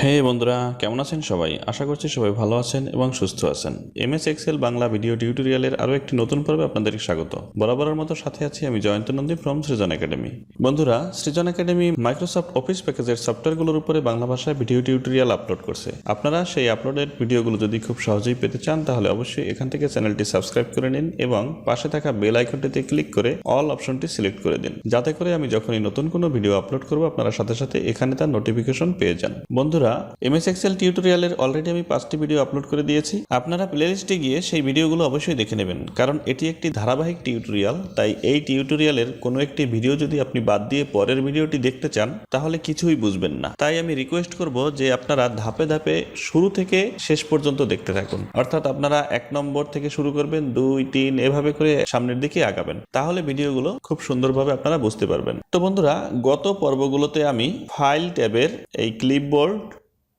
হে বন্ধুরা, কেমন আছেন সবাই? আশা করছি সবাই ভালো আছেন এবং সুস্থ আছেন। এমএস এক্সেল বাংলা ভিডিও টিউটোরিয়ালের আরও একটি নতুন পর্বে আপনাদেরকে স্বাগত। বরাবরের মতো সাথে আছি আমি Jayanta Nandi from Srijan academy. বন্ধুরা, সৃজন একাডেমি মাইক্রোসফট অফিস প্যাকেজের সফটওয়্যারগুলোর উপরে বাংলা ভাষায় ভিডিও টিউটোরিয়াল আপলোড করছে। আপনারা সেই আপলোডের ভিডিওগুলো যদি খুব সহজেই পেতে চান তাহলে অবশ্যই এখান থেকে চ্যানেলটি সাবস্ক্রাইব করে নিন এবং পাশে থাকা বেল আইকনটিতে ক্লিক করে অল অপশনটি সিলেক্ট করে দিন, যাতে করে আমি যখনই নতুন কোনো ভিডিও আপলোড করব আপনারা সাথে সাথে এখানে তার নোটিফিকেশন পেয়ে যান। বন্ধুরা, এমএস এক্সেল টিউটোরিয়ালের অলরেডি আমি 5টি ভিডিও আপলোড করে দিয়েছি। আপনারা প্লেলিস্টে গিয়ে সেই ভিডিওগুলো অবশ্যই দেখে নেবেন, কারণ এটি একটি ধারাবাহিক টিউটোরিয়াল। তাই এই টিউটোরিয়ালের কোনো একটি ভিডিও যদি আপনি বাদ দিয়ে পরের ভিডিওটি দেখতে চান তাহলে কিছুই বুঝবেন না। তাই আমি রিকোয়েস্ট করব যে আপনারা ধাপে ধাপে শুরু থেকে শেষ পর্যন্ত দেখতে থাকুন। অর্থাৎ আপনারা 1 নম্বর থেকে শুরু করবেন, 2, 3 এভাবে করে সামনের দিকে আগাবেন, তাহলে ভিডিওগুলো খুব সুন্দরভাবে আপনারা বুঝতে পারবেন। তো বন্ধুরা, গত পর্বগুলোতে আমি ফাইল ট্যাবের এই ক্লিপবোর্ড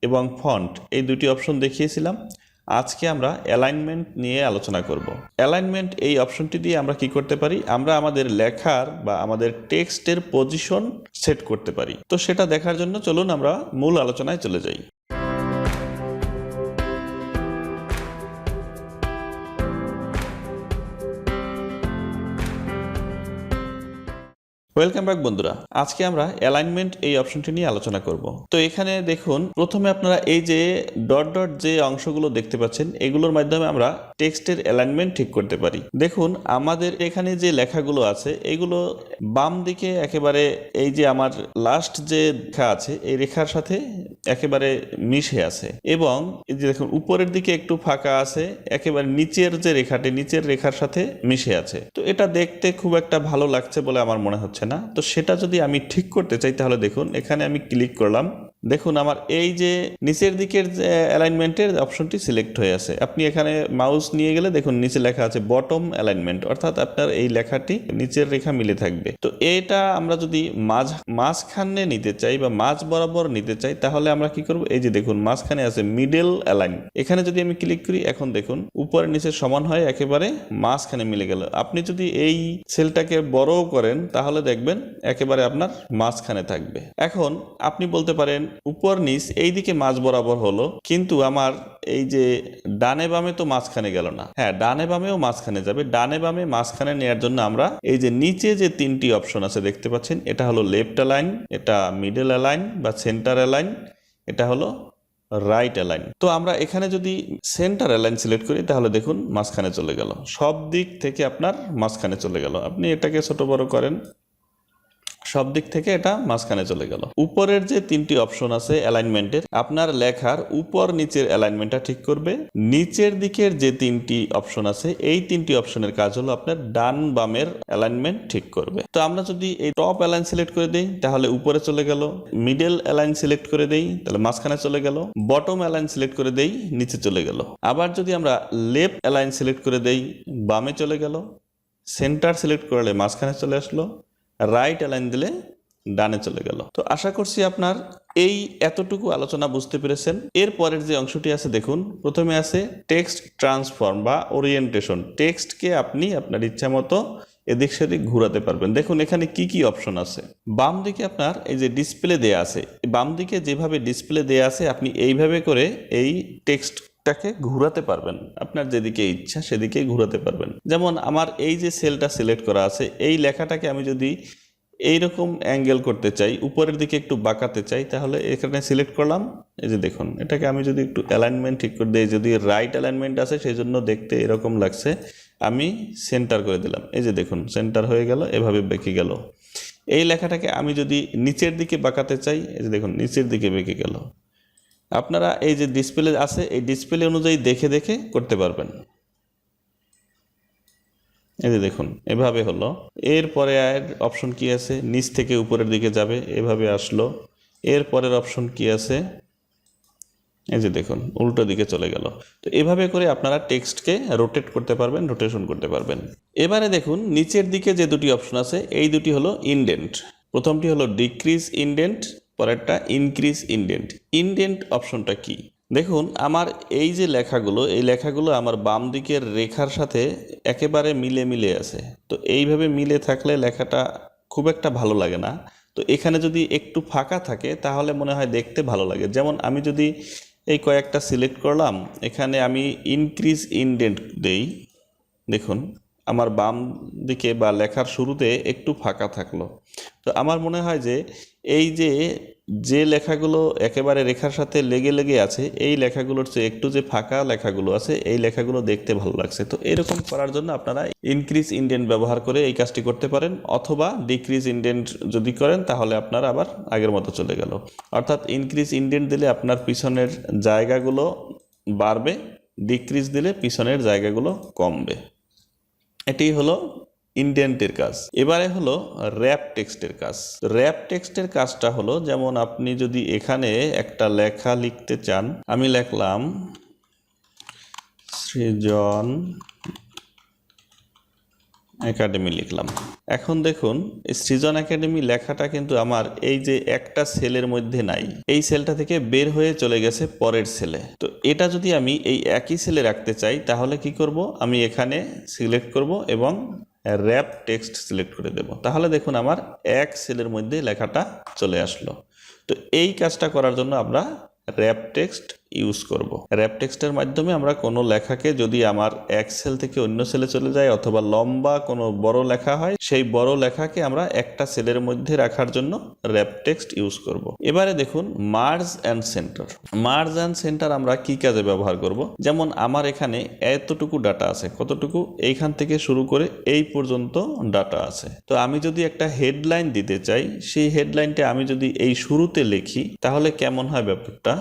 এবং ফন্ট এই দুটি অপশন দেখিয়েছিলাম। আজকে আমরা অ্যালাইনমেন্ট নিয়ে আলোচনা করব। অ্যালাইনমেন্ট এই অপশনটি দিয়ে আমরা কি করতে পারি? আমরা আমাদের লেখার বা আমাদের টেক্সটের পজিশন সেট করতে পারি। তো সেটা দেখার জন্য চলুন আমরা মূল আলোচনায় চলে যাই। ওয়েলকাম ব্যাক বন্ধুরা, আজকে আমরা অ্যালাইনমেন্ট এই অপশনটি নিয়ে আলোচনা করব। তো এখানে দেখুন, প্রথমে আপনারা এই যে ডট ডট যে অংশগুলো দেখতে পাচ্ছেন এগুলোর মাধ্যমে আমরা টেক্সটের অ্যালাইনমেন্ট ঠিক করতে পারি। দেখুন, আমাদের এখানে যে লেখাগুলো আছে এগুলো বাম দিকে একেবারে এই যে আমার লাস্ট যে রেখা আছে এই রেখার সাথে একেবারে মিশে আছে, এবং এই যে দেখুন উপরের দিকে একটু ফাঁকা আছে, একেবারে নিচের যে রেখাটি নিচের রেখার সাথে মিশে আছে। তো এটা দেখতে খুব একটা ভালো লাগছে বলে আমার মনে হচ্ছে না। তো সেটা যদি আমি ঠিক করতে চাই তাহলে দেখুন এখানে আমি ক্লিক করলাম। দেখুন আমার এই যে নিচের দিকের যে অ্যালাইনমেন্টের অপশনটি সিলেক্ট হয়ে আছে। আপনি এখানে মাউস নিয়ে গেলে দেখুন নিচে লেখা আছে বটম অ্যালাইনমেন্ট, অর্থাৎ আপনার এই লেখাটি নিচের রেখা মিলে থাকবে। তো এটা আমরা যদি মাঝখানে নিতে চাই বা মাঝ বরাবর নিতে চাই তাহলে আমরা কি করব? এই যে দেখুন মাঝখানে আছে মিডল অ্যালাইন, এখানে যদি আমি ক্লিক করি এখন দেখুন উপরে নিচে সমান হয়, একেবারে মাঝখানে মিলে গেল। আপনি যদি এই সেলটাকে বড় করেন তাহলে দেখবেন একেবারে আপনার মাঝখানে থাকবে। এখন আপনি বলতে পারেন উপর নিচ এই দিকে মাঝ বরাবর হলো, কিন্তু আমার এই যে ডানে বামে তো মাঝখানে গেল না। হ্যাঁ, ডানে বামেও মাঝখানে যাবে। ডানে বামে মাঝখানে নেওয়ার জন্য আমরা এই যে নিচে যে 3টি অপশন আছে দেখতে পাচ্ছেন, এটা হলো লেফট অ্যালাইন, এটা মিডল অ্যালাইন বা সেন্টার অ্যালাইন, এটা হলো রাইট অ্যালাইন। তো আমরা এখানে যদি সেন্টার অ্যালাইন সিলেক্ট করি তাহলে দেখুন মাঝখানে চলে গেল, সব দিক থেকে আপনার মাঝখানে চলে গেল। আপনি এটাকে ছোট বড় করেন, সব দিক থেকে এটা মাঝখানে চলে গেল। উপরের যে 3টি অপশন আছে অ্যালাইনমেন্টের, আপনার লেখার উপর নিচের অ্যালাইনমেন্টটা ঠিক করবে। নিচের দিকের যে 3টি অপশন আছে এই 3টি অপশনের কাজ হলো আপনার ডান বামের অ্যালাইনমেন্ট ঠিক করবে। তো আমরা যদি এই টপ অ্যালাইন সিলেক্ট করে দেই তাহলে উপরে চলে গেল, মিডল অ্যালাইন সিলেক্ট করে দেই তাহলে মাঝখানে চলে গেল, বটম অ্যালাইন সিলেক্ট করে দেই নিচে চলে গেল। আবার যদি আমরা লেফট অ্যালাইন সিলেক্ট করে দেই বামে চলে গেল, সেন্টার সিলেক্ট করলে মাঝখানে চলে আসলো, রাইট অ্যালাইন দিলে ডানে চলে গেল। তো আশা করছি আপনার এই এতটুকু আলোচনা বুঝতে পেরেছেন। এর পরের যে অংশটি আছে দেখুন, প্রথমে আছে টেক্সট ট্রান্সফর্ম বা ওরিয়েন্টেশন। টেক্সটকে আপনি আপনার ইচ্ছা মতো এদিক সেদিক ঘোরাতে পারবেন। দেখুন এখানে কি কি অপশন আছে। বাম দিকে আপনার এই যে ডিসপ্লে দেয়া আছে, বাম দিকে যেভাবে ডিসপ্লে দেয়া আছে আপনি এইভাবে করে এই টেক্সটটাকে ঘোরাতে পারবেন, আপনার যেদিকে ইচ্ছা সেদিকে ঘোরাতে পারবেন। যেমন আমার এই যে সেলটা সিলেক্ট করা আছে এই লেখাটাকে আমি যদি এইরকম অ্যাঙ্গেল করতে চাই, উপরের দিকে একটু বাঁকাতে চাই, তাহলে এখানে সিলেক্ট করলাম। এই যে দেখুন এটাকে আমি যদি একটু অ্যালাইনমেন্ট ঠিক করে দিই, যদি রাইট অ্যালাইনমেন্ট আছে সেই জন্য দেখতে এরকম লাগছে, আমি সেন্টার করে দিলাম। এই যে দেখুন সেন্টার হয়ে গেল, এভাবে বেঁকে গেল। এই লেখাটাকে আমি যদি নিচের দিকে বাঁকাতে চাই, এই যে দেখুন নিচের দিকে বেঁকে গেল। আপনারা এই যে ডিসপ্লে আছে এই ডিসপ্লে অনুযায়ী দেখে দেখে করতে পারবেন। এই যে দেখুন এভাবে হলো। এরপরে আর অপশন কি আছে, নিচ থেকে উপরের দিকে যাবে, এভাবে আসলো। এর পরের অপশন কি আছে, এই যে দেখুন উল্টো দিকে চলে গেল। তো এভাবে করে আপনারা টেক্সটকে রোটেট করতে পারবেন, রোটেশন করতে পারবেন। এবারে দেখুন নিচের দিকে যে 2টি অপশন আছে এই 2টি হলো ইনডেন্ট। প্রথমটি হলো ডিক্রিজ ইনডেন্ট, পরেরটা ইনক্রিজ ইনডেন্ট। ইনডেন্ট অপশনটা কি? দেখুন আমার এই যে লেখাগুলো এই লেখাগুলো আমার বাম দিকের রেখার সাথে একেবারে মিলে আছে। তো এইভাবে মিলে থাকলে লেখাটা খুব একটা ভালো লাগে না। তো তো এখানে যদি একটু ফাঁকা থাকে তাহলে মনে হয় দেখতে ভালো লাগে। যেমন আমি যদি এই কয়েকটা সিলেক্ট করলাম, এখানে আমি ইনক্রিজ ইনডেন্ট দেই, দেখুন আমার বাম দিকে বা লেখার শুরুতে একটু ফাঁকা থাকলো। তো আমার মনে হয় যে এই যে লেখাগুলো একেবারে রেখার সাথে লেগে লেগে আছে, এই লেখাগুলোর চেয়ে একটু যে ফাঁকা লেখাগুলো আছে এই লেখাগুলো দেখতে ভালো লাগছে। তো এরকম করার জন্য আপনারা ইনক্রিজ ইনডেন্ট ব্যবহার করে এই কাজটি করতে পারেন, অথবা ডিক্রিজ ইনডেন্ট যদি করেন তাহলে আপনার আবার আগের মতো চলে গেল। অর্থাৎ ইনক্রিজ ইনডেন্ট দিলে আপনার পিছনের জায়গাগুলো বাড়বে, ডিক্রিজ দিলে পিছনের জায়গাগুলো কমবে। এটি হলো ইনডেন্টের কাজ। এবারে হলো র্যাপ টেক্সটের কাজ। র্যাপ টেক্সটের কাজটা হলো, যেমন আপনি যদি এখানে একটা লেখা লিখতে চান, আমি লিখলাম সৃজন একাডেমি লিখলাম। এখন দেখুন সৃজন একাডেমি লেখাটা কিন্তু আমার এই যে একটা সেলের মধ্যে নাই, এই সেলটা থেকে বের হয়ে চলে গেছে পরের সেলে। তো এটা যদি আমি এই একই সেলে রাখতে চাই তাহলে কি করব, আমি এখানে সিলেক্ট করব এবং র্যাপ টেক্সট সিলেক্ট করে দেব। তাহলে দেখুন আমার এক সেলের মধ্যে লেখাটা চলে আসলো। তো এই কাজটা করার জন্য আমরা র্যাপ টেক্সট ইউজ করব। র্যাপ টেক্সটের মাধ্যমে আমরা কোনো লেখাকে যদি আমার এক সেল থেকে অন্য সেলে চলে যায় অথবা লম্বা কোনো বড় লেখা হয়, সেই বড় লেখাকে আমরা একটা সেলের মধ্যে রাখার জন্য র্যাপ টেক্সট ইউজ করব। এবারে দেখুন merge and centre. Merge and centre আমরা কি কাজে ব্যবহার করব? যেমন আমার এখানে এতটুকু ডাটা আছে, কতটুকু, এইখান থেকে শুরু করে এই পর্যন্ত ডাটা আছে। তো আমি যদি একটা হেডলাইন দিতে চাই, সেই হেডলাইনটা আমি যদি এই শুরুতে লিখি তাহলে কেমন হয় ব্যাপারটা?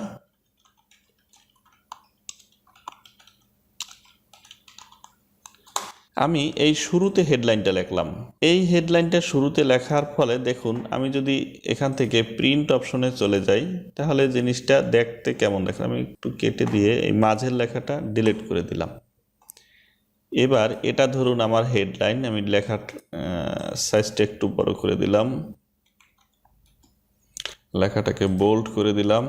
আমি এই শুরুতে হেডলাইনটা লিখলাম। এই হেডলাইনটা শুরুতে লেখার ফলে দেখুন আমি যদি এখান থেকে প্রিন্ট অপশনে চলে যাই তাহলে জিনিসটা দেখতে কেমন দেখেন। আমি একটু কেটে দিয়ে এই মাঝের লেখাটা ডিলিট করে দিলাম। এবার এটা ধরুন আমার হেডলাইন, আমি লেখার সাইজটা একটু বড় করে দিলাম, লেখাটাকে বোল্ড করে দিলাম।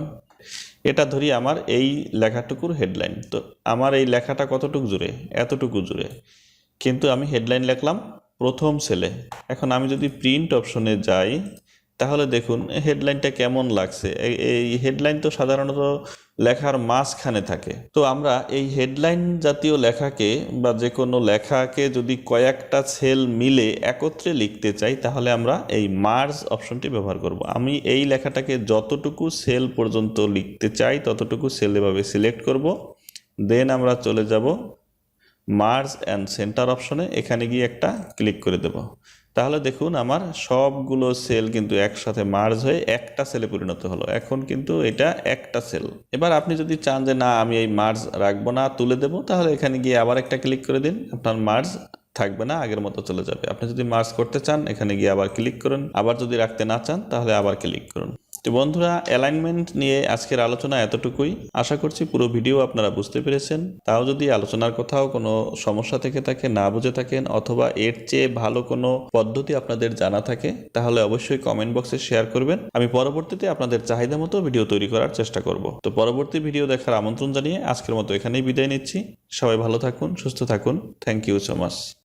এটা ধরি আমার এই লেখাটুকুর হেডলাইন। তো আমার এই লেখাটা কতটুকু জুড়ে? এতটুকু জুড়ে, কিন্তু আমি হেডলাইন লিখলাম প্রথম সেলে। এখন আমি যদি প্রিন্ট অপশনে যাই তাহলে দেখুন হেডলাইনটা কেমন লাগছে। এই হেডলাইন তো সাধারণত লেখার মাঝখানে থাকে। তো আমরা এই হেডলাইন জাতীয় লেখাকে বা যে কোনো লেখাকে যদি কয়েকটা সেল মিলে একত্রে লিখতে চাই তাহলে আমরা এই মার্জ অপশনটি ব্যবহার করব। আমি এই লেখাটাকে যতটুকু সেল পর্যন্ত লিখতে চাই ততটুকু সেল এভাবে সিলেক্ট করব, দেন আমরা চলে যাব মার্জ অ্যান্ড সেন্টার অপশনে, এখানে গিয়ে একটা ক্লিক করে দেব। তাহলে দেখুন আমার সবগুলো সেল কিন্তু একসাথে মার্জ হয়ে একটা সেলে পরিণত হলো। এখন কিন্তু এটা একটা সেল। এবার আপনি যদি চান যে না আমি এই মার্জ রাখবো না, তুলে দেব, তাহলে এখানে গিয়ে আবার একটা ক্লিক করে দিন, আপনার মার্জ থাকবে না, আগের মতো চলে যাবে। আপনি যদি মার্জ করতে চান এখানে গিয়ে আবার ক্লিক করুন, আবার যদি রাখতে না চান তাহলে আবার ক্লিক করুন। তো বন্ধুরা, অ্যালাইনমেন্ট নিয়ে আজকের আলোচনা এতটুকুই। আশা করছি পুরো ভিডিও আপনারা বুঝতে পেরেছেন। তাও যদি আলোচনার কোথাও কোনো সমস্যা থেকে থাকে, না বুঝে থাকেন, অথবা এর চেয়ে ভালো কোনো পদ্ধতি আপনাদের জানা থাকে তাহলে অবশ্যই কমেন্ট বক্সে শেয়ার করবেন। আমি পরবর্তীতে আপনাদের চাহিদা মতো ভিডিও তৈরি করার চেষ্টা করব। তো পরবর্তী ভিডিও দেখার আমন্ত্রণ জানিয়ে আজকের মতো এখানেই বিদায় নিচ্ছি। সবাই ভালো থাকুন, সুস্থ থাকুন। Thank you so much.